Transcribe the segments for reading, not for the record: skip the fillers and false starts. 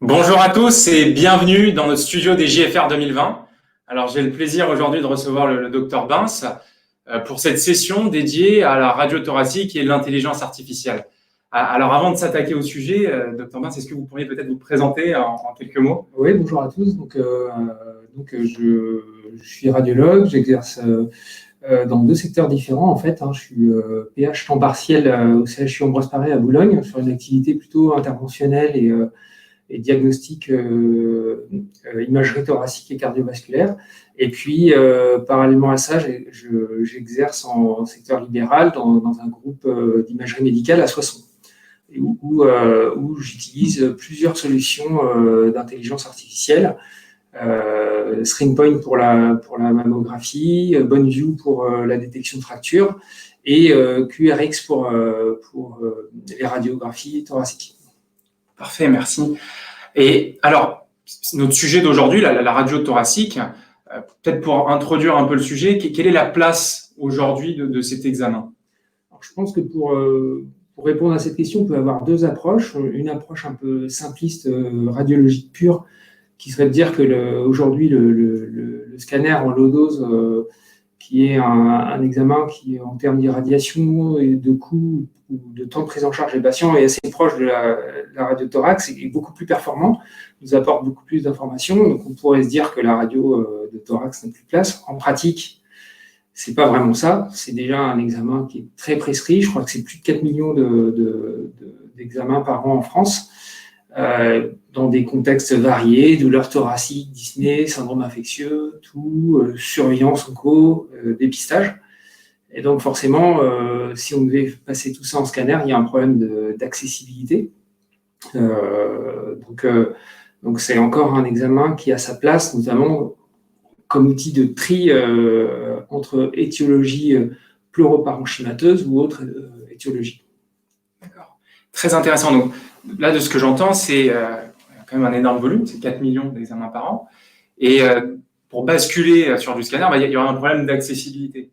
Bonjour à tous et bienvenue dans notre studio des JFR 2020. Alors j'ai le plaisir aujourd'hui de recevoir le docteur Binsse pour cette session dédiée à la radio thoracique et l'intelligence artificielle. Alors avant de s'attaquer au sujet, docteur Binsse, est-ce que vous pourriez peut-être vous présenter en quelques mots? Oui, bonjour à tous. Je suis radiologue, j'exerce dans deux secteurs différents en fait. Je suis PH temps partiel au CHU Ambroise Paré à Boulogne sur une activité plutôt interventionnelle et diagnostic imagerie thoracique et cardiovasculaire. Et puis parallèlement à ça, j'exerce en secteur libéral dans un groupe d'imagerie médicale à Soissons, où j'utilise plusieurs solutions d'intelligence artificielle. StringPoint pour la mammographie, BoneView pour la détection de fractures et QRX pour les radiographies thoraciques. Parfait, merci. Et alors, notre sujet d'aujourd'hui, la radio thoracique, peut-être pour introduire un peu le sujet, quelle est la place aujourd'hui de cet examen? Alors, je pense que pour répondre à cette question, on peut avoir deux approches. Une approche un peu simpliste, radiologique pure, qui serait de dire que aujourd'hui, le scanner en low dose, qui est un examen qui, en termes d'irradiation et de coût ou de temps de prise en charge des patients, est assez proche de la radiothorax et est beaucoup plus performant, nous apporte beaucoup plus d'informations. Donc, on pourrait se dire que la radio de thorax n'a plus de place. En pratique, c'est pas vraiment ça. C'est déjà un examen qui est très prescrit. Je crois que c'est plus de 4 millions d'examens par an en France, dans des contextes variés, douleurs thoraciques, dyspnée, syndrome infectieux, surveillance onco, dépistage. Et donc forcément, si on devait passer tout ça en scanner, il y a un problème d'accessibilité. Donc c'est encore un examen qui a sa place, notamment comme outil de tri entre étiologie pleuroparenchymateuse ou autre étiologie. D'accord. Très intéressant. Donc là, de ce que j'entends, c'est quand même un énorme volume, c'est 4 millions d'examens par an. Et pour basculer sur du scanner, il y aura un problème d'accessibilité.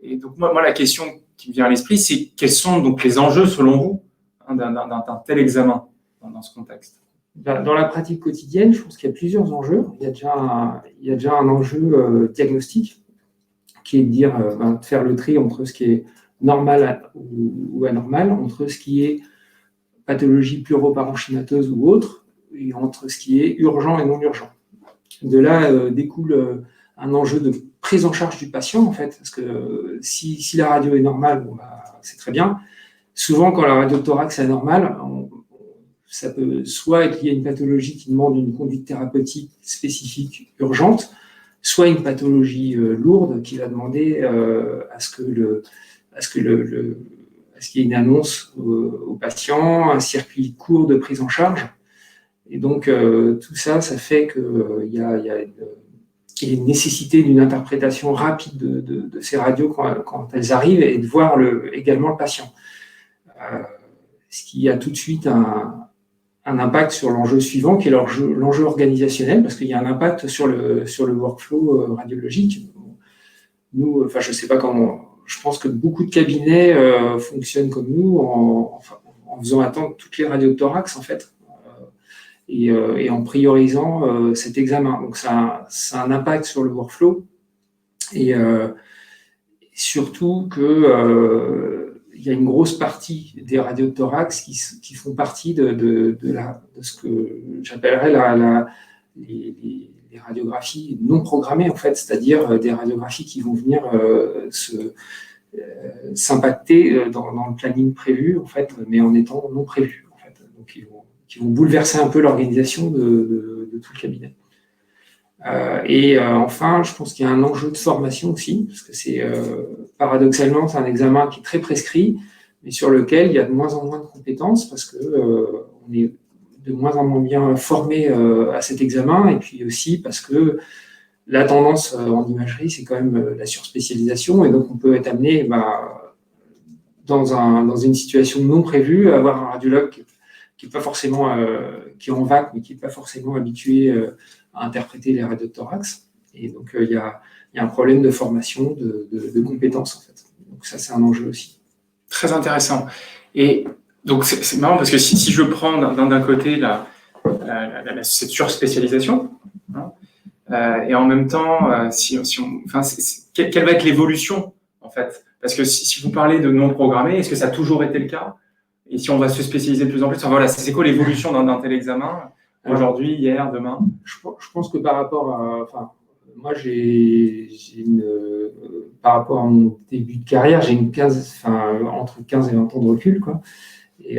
Et donc moi, la question qui me vient à l'esprit, c'est quels sont donc les enjeux, selon vous, d'un tel examen dans ce contexte? Dans la pratique quotidienne, je pense qu'il y a plusieurs enjeux. Il y a déjà un enjeu diagnostique, qui est de dire, de faire le tri entre ce qui est normal ou anormal, entre ce qui est pathologie pleuroparenchymateuse ou autre, et entre ce qui est urgent et non urgent. De là découle un enjeu de prise en charge du patient, en fait, parce que si la radio est normale, c'est très bien. Souvent, quand la radio thorax est anormale, ça peut soit être lié à une pathologie qui demande une conduite thérapeutique spécifique urgente, soit une pathologie lourde qui va demander à ce qu'il y ait une annonce au patient, un circuit court de prise en charge. Et donc, tout ça fait qu'il y a une nécessité d'une interprétation rapide de ces radios quand elles arrivent et de voir également le patient. Ce qui a tout de suite un impact sur l'enjeu suivant, qui est l'enjeu organisationnel, parce qu'il y a un impact sur le workflow radiologique. Nous, je ne sais pas comment, je pense que beaucoup de cabinets fonctionnent comme nous en faisant attendre toutes les radios de thorax, en fait, et en priorisant cet examen. Donc, ça a un impact sur le workflow, et surtout que il y a une grosse partie des radios de thorax qui font partie de ce que j'appellerais les radiographies non programmées, en fait, c'est-à-dire des radiographies qui vont venir s'impacter dans le planning prévu, en fait, mais en étant non prévus, en fait. Donc, qui vont bouleverser un peu l'organisation de tout le cabinet. Enfin, je pense qu'il y a un enjeu de formation aussi, parce que paradoxalement, c'est un examen qui est très prescrit, mais sur lequel il y a de moins en moins de compétences, parce qu'on est de moins en moins bien formé à cet examen, et puis aussi parce que la tendance en imagerie, c'est quand même la surspécialisation, et donc on peut être amené dans une situation non prévue à avoir un radiologue qui est pas forcément qui est en VAC, mais qui n'est pas forcément habitué à interpréter les radios de thorax. Et donc, il y a un problème de formation, de compétences, en fait. Donc, ça, c'est un enjeu aussi. Très intéressant. Et donc, c'est marrant parce que si je prends d'un côté cette surspécialisation, hein. Et en même temps, quelle va être l'évolution, en fait? Parce que si vous parlez de non programmés, est-ce que ça a toujours été le cas? Et si on va se spécialiser de plus en plus, enfin, voilà, c'est quoi l'évolution d'un tel examen aujourd'hui, hier, demain? Je pense que par rapport à, enfin, moi par rapport à mon début de carrière, j'ai entre 15 et 20 ans de recul, quoi. Et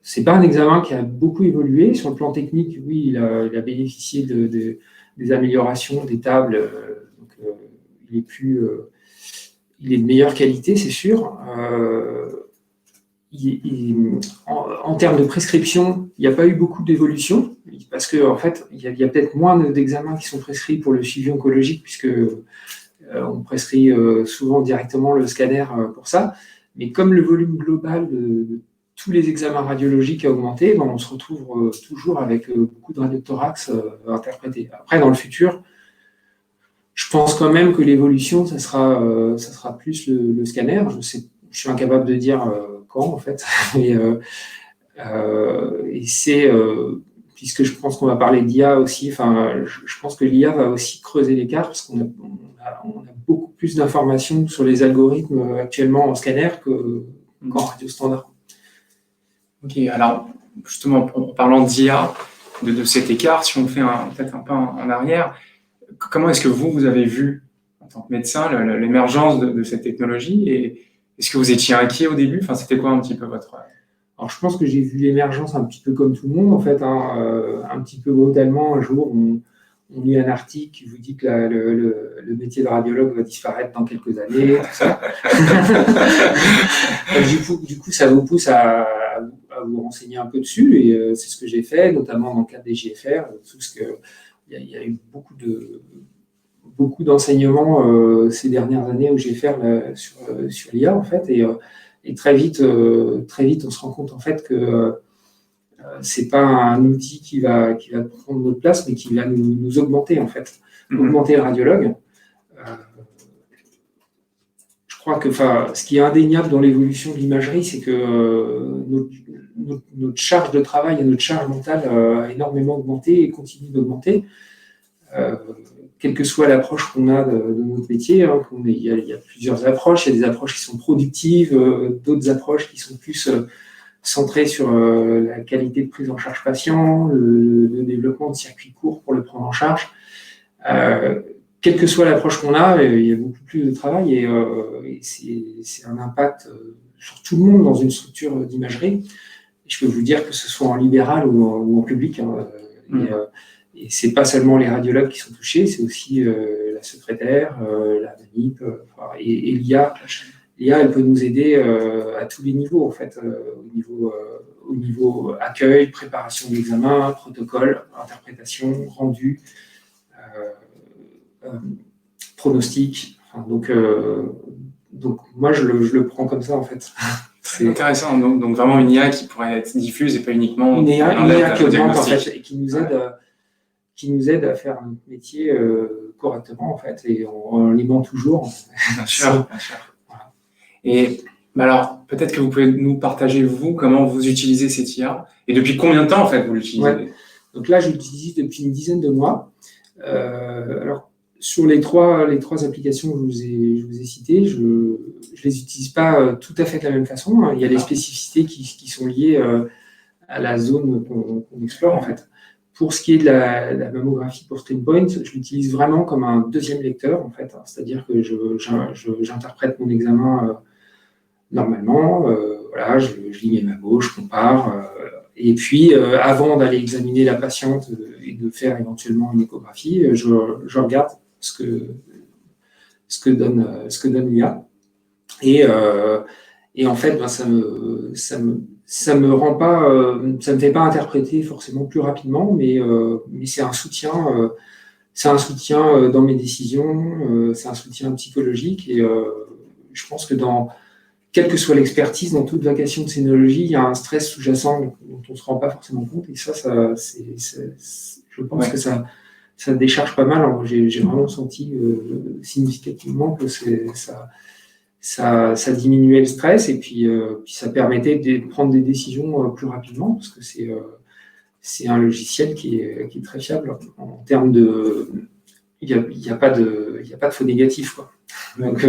c'est pas un examen qui a beaucoup évolué sur le plan technique. Oui, il a bénéficié des améliorations des tables, donc il est de meilleure qualité, c'est sûr. En termes de prescription, il n'y a pas eu beaucoup d'évolution, parce qu'en fait, il y a peut-être moins d'examens qui sont prescrits pour le suivi oncologique, puisque on prescrit souvent directement le scanner pour ça. Mais comme le volume global de tous les examens radiologiques a augmenté, on se retrouve toujours avec beaucoup de radiothorax interprétés. Après, dans le futur, je pense quand même que l'évolution, ça sera plus le scanner. Je suis incapable de dire quand, en fait. Et c'est, puisque je pense qu'on va parler d'IA aussi, je pense que l'IA va aussi creuser l'écart, parce qu'on a beaucoup plus d'informations sur les algorithmes actuellement en scanner qu'en radio standard. Ok, alors justement, en parlant d'IA, de cet écart, si on fait peut-être un pas en arrière, comment est-ce que vous avez vu, en tant que médecin, l'émergence de cette technologie, et est-ce que vous étiez inquiet au début? Enfin, c'était quoi un petit peu votre... Alors, je pense que j'ai vu l'émergence un petit peu comme tout le monde, en fait, un petit peu brutalement. Un jour, on lit un article qui vous dit que le métier de radiologue va disparaître dans quelques années, tout ça. Du coup, ça vous pousse à vous renseigner un peu dessus, et c'est ce que j'ai fait, notamment dans le cadre des JFR. Il y a eu beaucoup d'enseignements ces dernières années où j'ai fait sur l'IA, en fait, et très vite, on se rend compte, en fait, que c'est pas un outil qui va prendre notre place, mais qui va nous augmenter, en fait, augmenter le radiologue. Je crois que, ce qui est indéniable dans l'évolution de l'imagerie, c'est que notre charge de travail et notre charge mentale a énormément augmenté et continue d'augmenter. Quelle que soit l'approche qu'on a de notre métier, hein, il y a plusieurs approches. Il y a des approches qui sont productives, d'autres approches qui sont plus centrées sur la qualité de prise en charge patient, le développement de circuits courts pour le prendre en charge. Quelle que soit l'approche qu'on a, il y a beaucoup plus de travail, et c'est un impact sur tout le monde dans une structure d'imagerie. Je peux vous dire que ce soit en libéral ou en public, hein, et c'est pas seulement les radiologues qui sont touchés, c'est aussi la secrétaire, la manip, et l'IA. L'IA, elle peut nous aider à tous les niveaux, en fait, au niveau accueil, préparation de l'examen, protocole, interprétation, rendu, pronostic. Donc moi, je le prends comme ça, en fait. C'est intéressant. Donc vraiment une IA qui pourrait être diffuse et pas uniquement une IA qui augmente, en fait, et qui nous aide à faire notre métier correctement, en fait, et en l'aimant toujours. Bien sûr. Voilà. Et alors, peut-être que vous pouvez nous partager, vous, comment vous utilisez cette IA, et depuis combien de temps, en fait, vous l'utilisez? Donc là, je l'utilise depuis une dizaine de mois. Alors, sur les trois applications que je vous ai citées, je ne les utilise pas tout à fait de la même façon, hein. Il y a des spécificités qui sont liées à la zone qu'on explore, en fait. Pour ce qui est de la mammographie pour ScreenPoint, je l'utilise vraiment comme un deuxième lecteur, en fait. C'est-à-dire que j'interprète mon examen normalement. Voilà, je lis mes mammos, je compare. Et puis, avant d'aller examiner la patiente et de faire éventuellement une échographie, je regarde ce que donne l'IA. Et en fait, ça me rend pas, ça me fait pas interpréter forcément plus rapidement, mais c'est un soutien dans mes décisions, c'est un soutien psychologique, et je pense que quelle que soit l'expertise, dans toute vacation de scénologie, il y a un stress sous-jacent dont on ne se rend pas forcément compte, et je pense que ça décharge pas mal. Alors, j'ai vraiment senti significativement que ça diminuait le stress, et puis ça permettait de prendre des décisions plus rapidement, parce que c'est un logiciel qui est très fiable en termes de. Il n'y a pas de faux négatifs, quoi. Donc,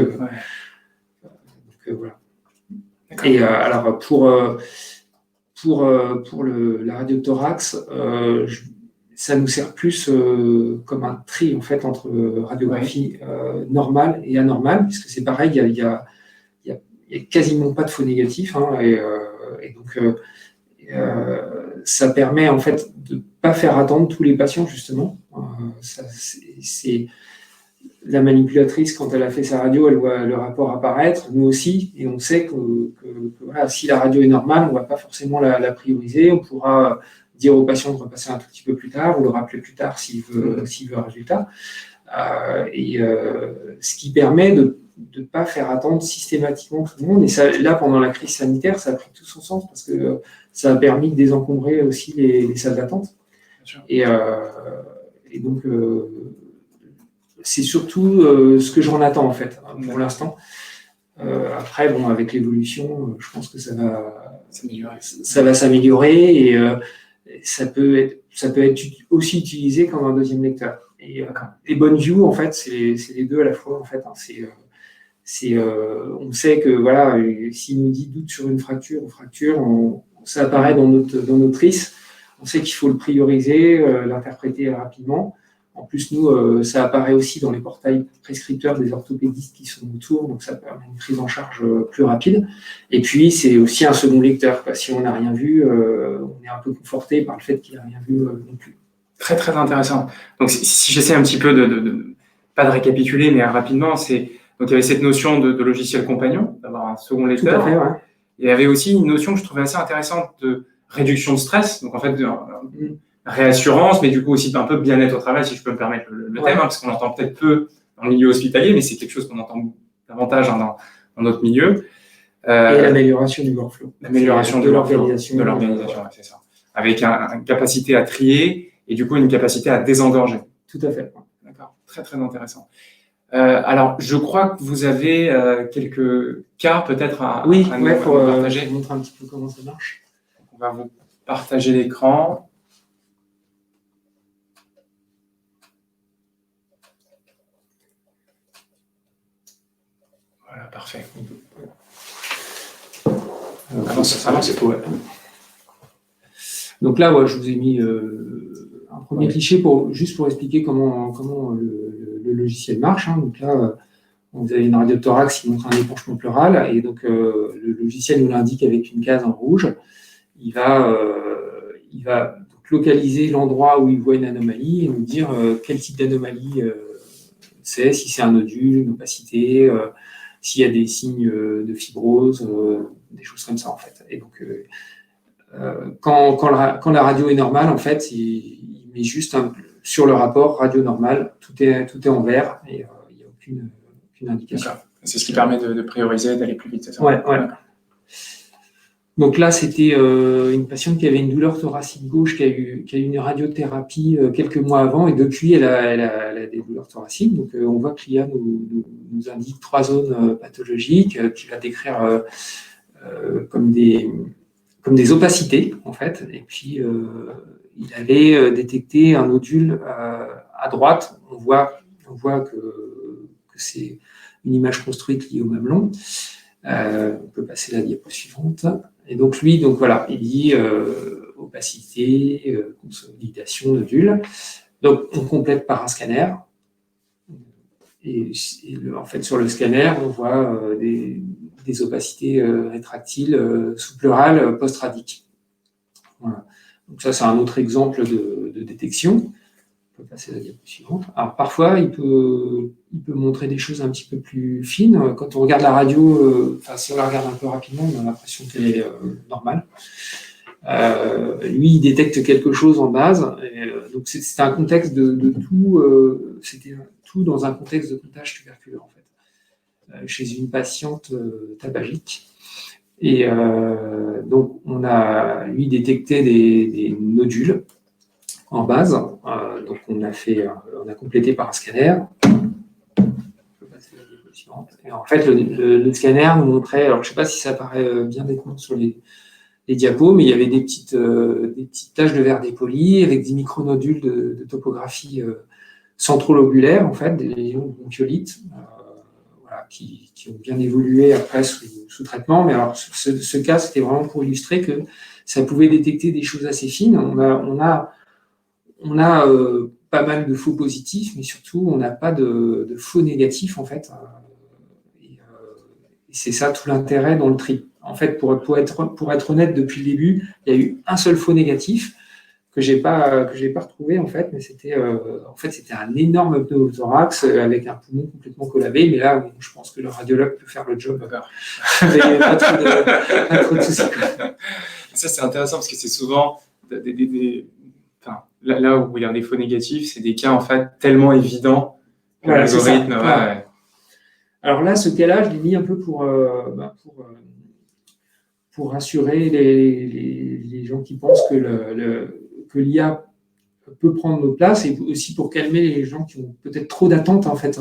voilà. Et alors, pour la radiothorax, ça nous sert plus comme un tri, en fait, entre radiographie normale et anormale, puisque c'est pareil, il y a quasiment pas de faux négatifs, hein, et donc ça permet en fait de ne pas faire attendre tous les patients, justement. C'est la manipulatrice, quand elle a fait sa radio, elle voit le rapport apparaître, nous aussi, et on sait que voilà, si la radio est normale, on ne va pas forcément la prioriser, on pourra dire au patient de repasser un tout petit peu plus tard, ou le rappeler plus tard s'il veut un résultat. Ce qui permet de ne pas faire attendre systématiquement tout le monde. Et ça, là, pendant la crise sanitaire, ça a pris tout son sens parce que ça a permis de désencombrer aussi les salles d'attente. Et donc, c'est surtout ce que j'en attends, en fait, pour l'instant. Après, bon, avec l'évolution, je pense que ça va s'améliorer et ça peut être aussi utilisé comme un deuxième lecteur. Et BonneView, en fait, c'est les deux à la fois, en fait. Hein, on sait que, voilà, s'il nous dit doute sur une fracture ou fracture, ça apparaît dans notre RIS. On sait qu'il faut le prioriser, l'interpréter rapidement. En plus, nous, ça apparaît aussi dans les portails prescripteurs des orthopédistes qui sont autour, donc ça permet une prise en charge plus rapide. Et puis, c'est aussi un second lecteur, quoi. Si on n'a rien vu, on est un peu conforté par le fait qu'il n'a rien vu non plus. Très, très intéressant. Donc, si j'essaie un petit peu pas de récapituler, mais rapidement, donc il y avait cette notion de logiciel compagnon, d'avoir un second lecteur. Tout à fait, ouais. Et il y avait aussi une notion que je trouvais assez intéressante de réduction de stress, donc en fait, réassurance, mais du coup aussi un peu bien-être au travail, si je peux me permettre le thème, hein, parce qu'on entend peut-être peu dans le milieu hospitalier, mais c'est quelque chose qu'on entend davantage dans notre milieu. Et l'amélioration du workflow. L'amélioration de l'organisation. De l'organisation, c'est ça. Avec une capacité à trier et du coup une capacité à désengorger. Tout à fait. D'accord, très très intéressant. Alors, je crois que vous avez quelques cas peut-être à pour partager. Je montrer un petit peu comment ça marche. On va vous partager l'écran. Voilà, parfait. Avance. Donc là, je vous ai mis un premier cliché juste pour expliquer comment le logiciel marche. Hein. Donc là, vous avez une radiothorax qui montre un épanchement pleural, et donc le logiciel nous l'indique avec une case en rouge. Il va donc localiser l'endroit où il voit une anomalie et nous dire quel type d'anomalie c'est, si c'est un nodule, une opacité, s'il y a des signes de fibrose, des choses comme ça en fait. Et donc quand la radio est normale, en fait, il met juste sur le rapport radio normale, tout est en vert et il n'y a aucune indication. D'accord. C'est ce qui permet de prioriser, d'aller plus vite, c'est ça? Ouais. Donc là, c'était une patiente qui avait une douleur thoracique gauche, qui a eu une radiothérapie quelques mois avant, et depuis, elle a des douleurs thoraciques. Donc on voit que l'IA nous indique 3 zones pathologiques qu'il va décrire comme des opacités, en fait. Et puis, il avait détecté un nodule à droite. On voit que c'est une image construite liée au mamelon. On peut passer la diapo suivante. Et donc lui, voilà, il dit opacité, consolidation, nodule. Donc on complète par un scanner. Et en fait, sur le scanner, on voit des opacités rétractiles sous-pleurales post-radiques. Voilà. Donc ça, c'est un autre exemple de détection. On peut passer à la diapo suivante. Alors parfois, il peut montrer des choses un petit peu plus fines. Quand on regarde la radio, si on la regarde un peu rapidement, on a l'impression qu'elle est normale. Lui, il détecte quelque chose en base. Donc c'était un contexte de tout. C'était tout dans un contexte de comptage tuberculeux, en fait, chez une patiente tabagique. Et donc, on a, lui, détecté des nodules en base. Donc, on a complété par un scanner. Et en fait, le scanner nous montrait, alors je ne sais pas si ça paraît bien nettement sur les les diapos, mais il y avait des petites taches de verre dépoli avec des micronodules de topographie centrolobulaire, en fait, des lésions de bronchiolite, voilà, qui ont bien évolué après sous traitement. Mais alors, ce cas, c'était vraiment pour illustrer que ça pouvait détecter des choses assez fines. On a pas mal de faux positifs, mais surtout, on n'a pas de faux négatifs, en fait. Et c'est ça tout l'intérêt dans le tri. En fait, pour être honnête, depuis le début, il y a eu un seul faux négatif que j'ai pas retrouvé en fait, mais c'était un énorme pneumothorax avec un poumon complètement collabé. Mais là, je pense que le radiologue peut faire le job. Pas trop de soucis. Ça c'est intéressant parce que c'est souvent là où il y a des faux négatifs, c'est des cas en fait tellement évidents que voilà, l'algorithme. Ouais. Alors là, ce cas-là, je l'ai mis un peu pour rassurer les gens qui pensent que l'IA peut prendre notre place et aussi pour calmer les gens qui ont peut-être trop d'attentes en fait.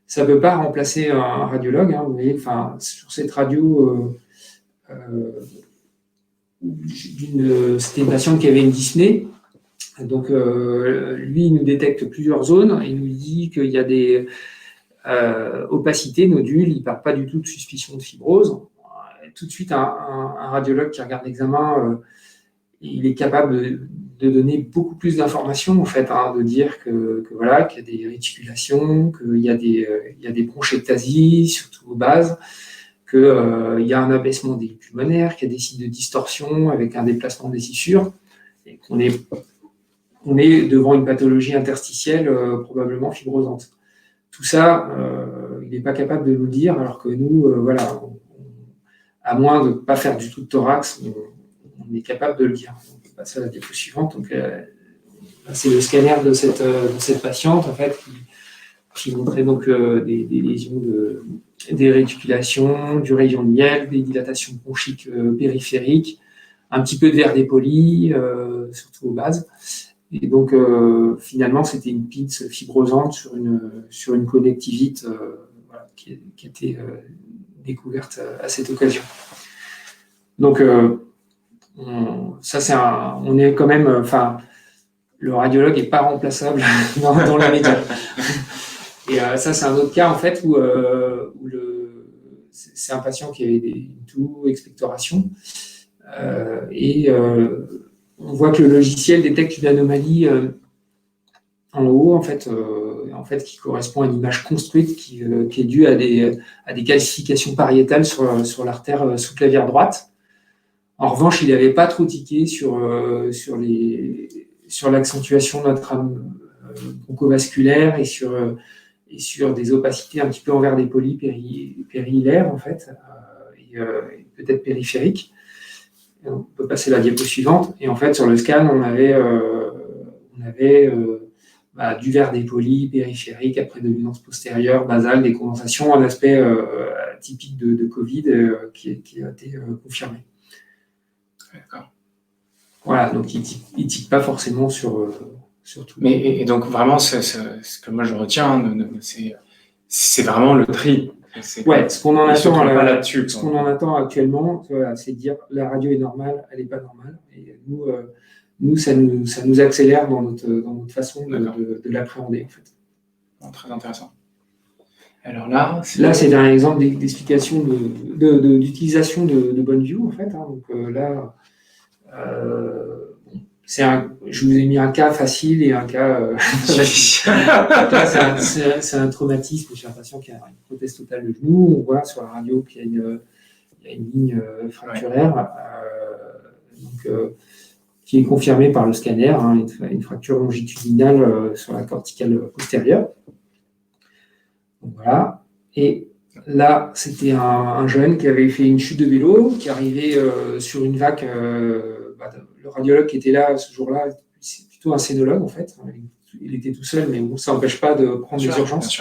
Ça ne peut pas remplacer un radiologue. Hein, vous voyez, enfin, sur cette radio, c'était une patiente qui avait une dyspnée. Donc, lui, il nous détecte plusieurs zones. Il nous dit qu'il y a des opacités, nodules. Il ne parle pas du tout de suspicion de fibrose. Tout de suite, un radiologue qui regarde l'examen, il est capable de donner beaucoup plus d'informations, en fait, hein, de dire voilà, qu'il y a des réticulations, qu'il y a des bronchectasies, surtout aux bases, qu'il y a un abaissement des pulmonaires, qu'il y a des signes de distorsion avec un déplacement des fissures, et qu'on est devant une pathologie interstitielle probablement fibrosante. Tout ça, il n'est pas capable de nous le dire, alors que nous, voilà, à moins de ne pas faire du tout de thorax, on est capable de le dire. On peut passer à la diapo suivante. Donc, c'est le scanner de cette patiente, en fait, qui montrait donc des lésions des réticulations, du rayon de miel, des dilatations bronchiques périphériques, un petit peu de verre dépoli, surtout aux bases. Et donc, finalement, c'était une pince fibrosante sur une connectivite voilà, qui était découverte à cette occasion. Donc, ça, on est quand même, enfin, le radiologue n'est pas remplaçable dans les médias. Et ça, c'est un autre cas, en fait, où c'est un patient qui avait une toux, expectoration, et on voit que le logiciel détecte une anomalie en haut, en fait, qui correspond à une image construite qui est due à des calcifications pariétales sur l'artère sous-clavière droite. En revanche, il n'avait pas trop tiqué sur l'accentuation de notre âme bronchovasculaire et sur des opacités un petit peu en verre dépoli périhilaires, en fait, et peut-être périphériques. On peut passer à la diapo suivante. Et en fait, sur le scan, on avait du verre dépoli périphérique après dominance postérieure, basale, des condensations, un aspect typique de Covid qui a été confirmé. D'accord. Voilà, donc il ne tique pas forcément sur tout. Mais, et donc, vraiment, ce que moi je retiens, c'est vraiment le tri. Ouais, ce qu'on en attend actuellement, c'est de dire la radio est normale, elle n'est pas normale. Et nous ça nous accélère dans notre façon de l'appréhender, en fait. Bon, très intéressant. Alors là, c'est un exemple d'explication d'utilisation de Boneview, en fait. Hein. Donc là, je vous ai mis un cas facile et un cas c'est un traumatisme chez un patient qui a une prothèse totale de genou. On voit sur la radio qu'il y a une ligne fracturaire qui est confirmée par le scanner, hein, une fracture longitudinale sur la corticale postérieure. Donc, voilà. Et là, c'était un jeune qui avait fait une chute de vélo, qui arrivait sur une vague. Le radiologue qui était là ce jour-là, c'est plutôt un scénologue en fait. Il était tout seul, mais bon, ça n'empêche pas de prendre des urgences.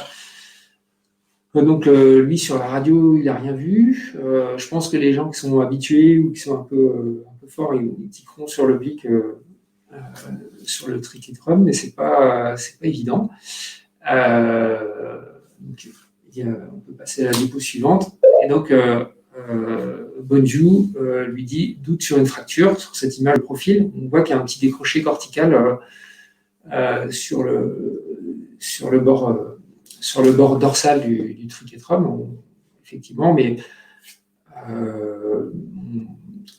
Donc lui, sur la radio, il n'a rien vu. Je pense que les gens qui sont habitués ou qui sont un peu forts, ils tiqueront sur le blic, sur le triquetrum, mais c'est pas évident. Donc, on peut passer à la diapo suivante. Et donc, Bonju lui dit doute sur une fracture. Sur cette image de profil, on voit qu'il y a un petit décroché cortical sur le bord dorsal du triquetrum, effectivement, mais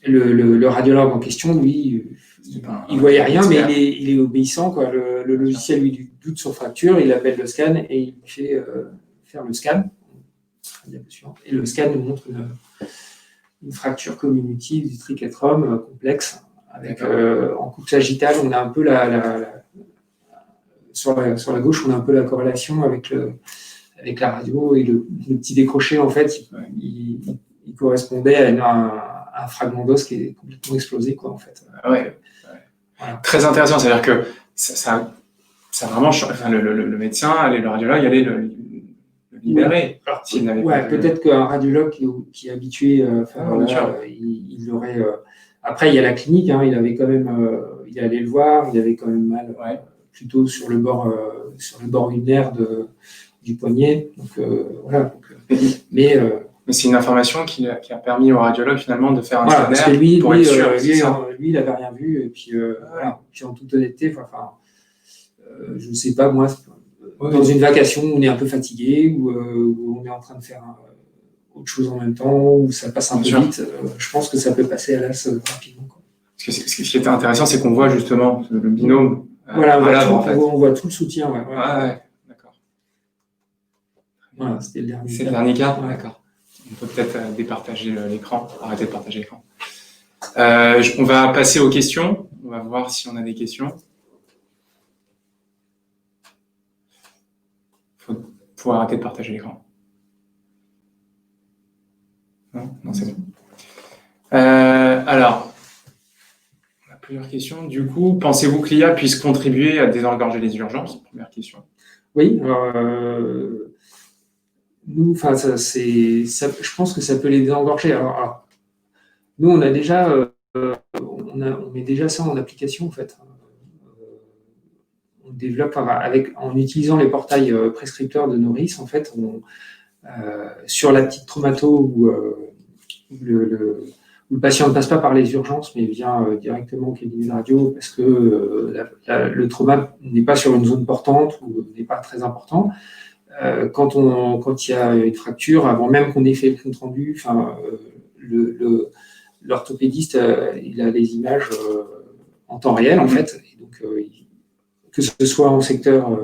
le radiologue en question, lui, il voyait rien, mais il est obéissant, quoi. Le logiciel lui doute sur fracture, il appelle le scan et il fait faire le scan. Et le scan nous montre une fracture communitive du triquetrum complexe. Avec, en coupe sagittale, on a un peu sur la gauche, on a un peu la corrélation avec la radio, et le petit décroché, en fait, il correspondait à un fragment d'os qui est complètement explosé, quoi, en fait. Ouais. Voilà. Très intéressant, c'est-à-dire que ça vraiment, enfin, le médecin, le radiologue allait le libérer. Peut-être qu'un radiologue qui est habitué, il aurait. Après, il y a la clinique, hein, il avait quand même, il allait le voir, il avait quand même mal, plutôt sur le bord ulnaire du poignet. Donc voilà. Mais c'est une information qui a permis au radiologue finalement de faire un scanner. Parce que lui, il n'avait rien vu. Et puis, puis en toute honnêteté, je ne sais pas, moi, dans une vacation où on est un peu fatigué, où on est en train de faire autre chose en même temps, où ça passe un peu vite, je pense que ça peut passer à l'as rapidement, quoi. Ce qui était intéressant, c'est qu'on voit justement le binôme. On voit tout le soutien. D'accord. Voilà, c'était le dernier cas. C'est le dernier cas. D'accord. On peut peut-être départager l'écran, arrêter de partager l'écran. On va passer aux questions. On va voir si on a des questions. Il faut arrêter de partager l'écran. Non, c'est bon. Alors, on a plusieurs questions. Du coup, pensez-vous que l'IA puisse contribuer à désengorger les urgences? Première question. Oui, alors, nous, je pense que ça peut les désengorger. Alors nous, on a déjà, on met déjà ça en application, en fait. On développe en utilisant les portails prescripteurs de Noris, en fait, sur la petite traumato où le patient ne passe pas par les urgences, mais vient directement au cabinet de radio parce que le trauma n'est pas sur une zone portante ou n'est pas très important. Quand il y a une fracture, avant même qu'on ait fait le compte rendu, l'orthopédiste il a les images en temps réel, en fait. Et donc, que ce soit en secteur,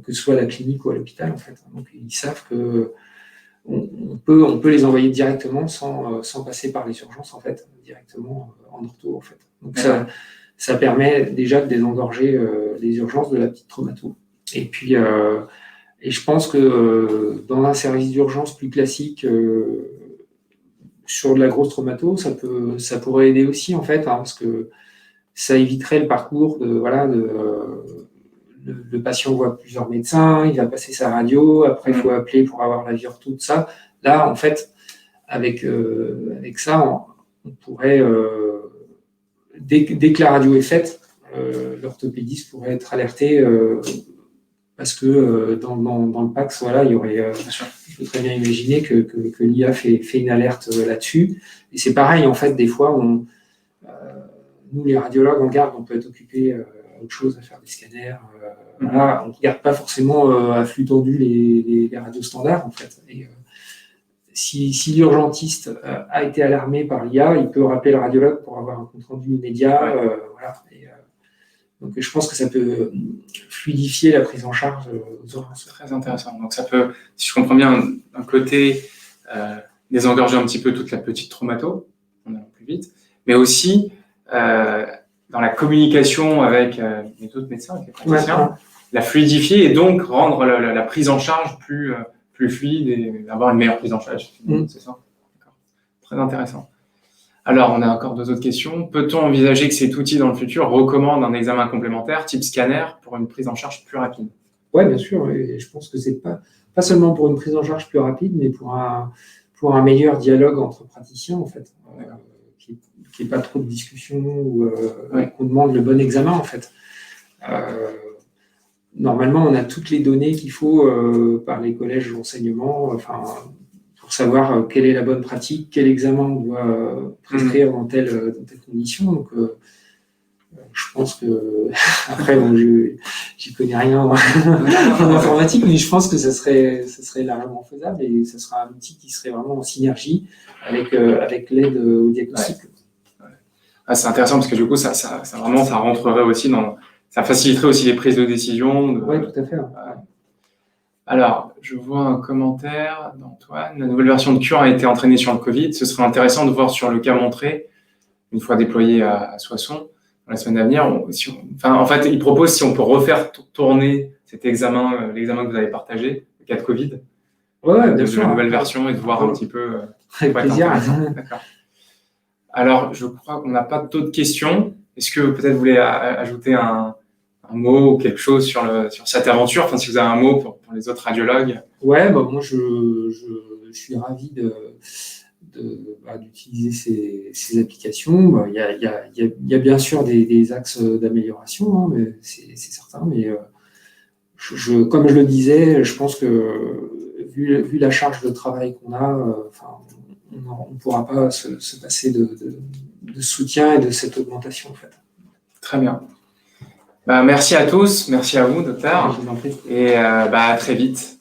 que ce soit à la clinique ou à l'hôpital, en fait. Donc, ils savent que on peut les envoyer directement sans passer par les urgences, en fait, directement en ortho, en fait. Donc, ça permet déjà de désengorger les urgences de la petite traumato. Et puis, et je pense que dans un service d'urgence plus classique, sur de la grosse traumato, ça pourrait aider aussi, en fait, parce que ça éviterait le parcours le patient voit plusieurs médecins, il va passer sa radio, après il faut appeler pour avoir la vie ortho, tout ça. Là, en fait, avec ça, on pourrait, dès que la radio est faite, l'orthopédiste pourrait être alerté parce que dans le PACS, il y aurait, je peux très bien imaginer que l'IA fait une alerte là-dessus. Et c'est pareil, en fait, des fois, nous, les radiologues, en garde, on peut être occupés à autre chose, à faire des scanners. On ne regarde pas forcément à flux tendu les radios standards, en fait. Et si l'urgentiste a été alarmé par l'IA, il peut rappeler le radiologue pour avoir un compte-rendu immédiat. Donc, je pense que ça peut fluidifier la prise en charge aux urgences. Très intéressant. Donc, ça peut, si je comprends bien, d'un côté, désengorger un petit peu toute la petite traumato, on allant plus vite, mais aussi dans la communication avec les autres médecins, avec les praticiens, la fluidifier et donc rendre la prise en charge plus fluide et avoir une meilleure prise en charge. C'est ça? D'accord. Très intéressant. Alors, on a encore 2 autres questions. Peut-on envisager que cet outil, dans le futur, recommande un examen complémentaire type scanner pour une prise en charge plus rapide? Oui, bien sûr. Et je pense que c'est pas seulement pour une prise en charge plus rapide, mais pour un meilleur dialogue entre praticiens, en fait. Qu'il n'y ait pas trop de discussions ou qu'on demande le bon examen, en fait. Normalement, on a toutes les données qu'il faut par les collèges d'enseignement, pour savoir quelle est la bonne pratique, quel examen on doit prescrire dans telle condition. Donc, je pense que, après, bon, j'y connais rien en informatique, mais je pense que ça serait largement faisable et ça sera un outil qui serait vraiment en synergie avec l'aide au diagnostic. Ouais. Ah, c'est intéressant parce que du coup, ça rentrerait aussi ça faciliterait aussi les prises de décision. Oui, tout à fait. Alors, je vois un commentaire d'Antoine. La nouvelle version de Cure a été entraînée sur le Covid. Ce serait intéressant de voir sur le cas montré, une fois déployé à Soissons, dans la semaine à venir. En fait, il propose si on peut refaire tourner cet examen, l'examen que vous avez partagé, le cas de Covid, bien sûr, la nouvelle version, et de voir un petit peu. Avec plaisir. D'accord. Alors, je crois qu'on n'a pas d'autres questions. Est-ce que peut-être vous voulez ajouter un mot ou quelque chose sur cette aventure, enfin, si vous avez un mot pour les autres radiologues? Ouais, moi je suis ravi d'utiliser ces applications. Il y a bien sûr des axes d'amélioration, hein, mais c'est certain. Mais comme je le disais, je pense que vu la charge de travail qu'on a, on ne pourra pas se passer de soutien et de cette augmentation, en fait. Très bien. Merci à tous, merci à vous, docteur, et à très vite.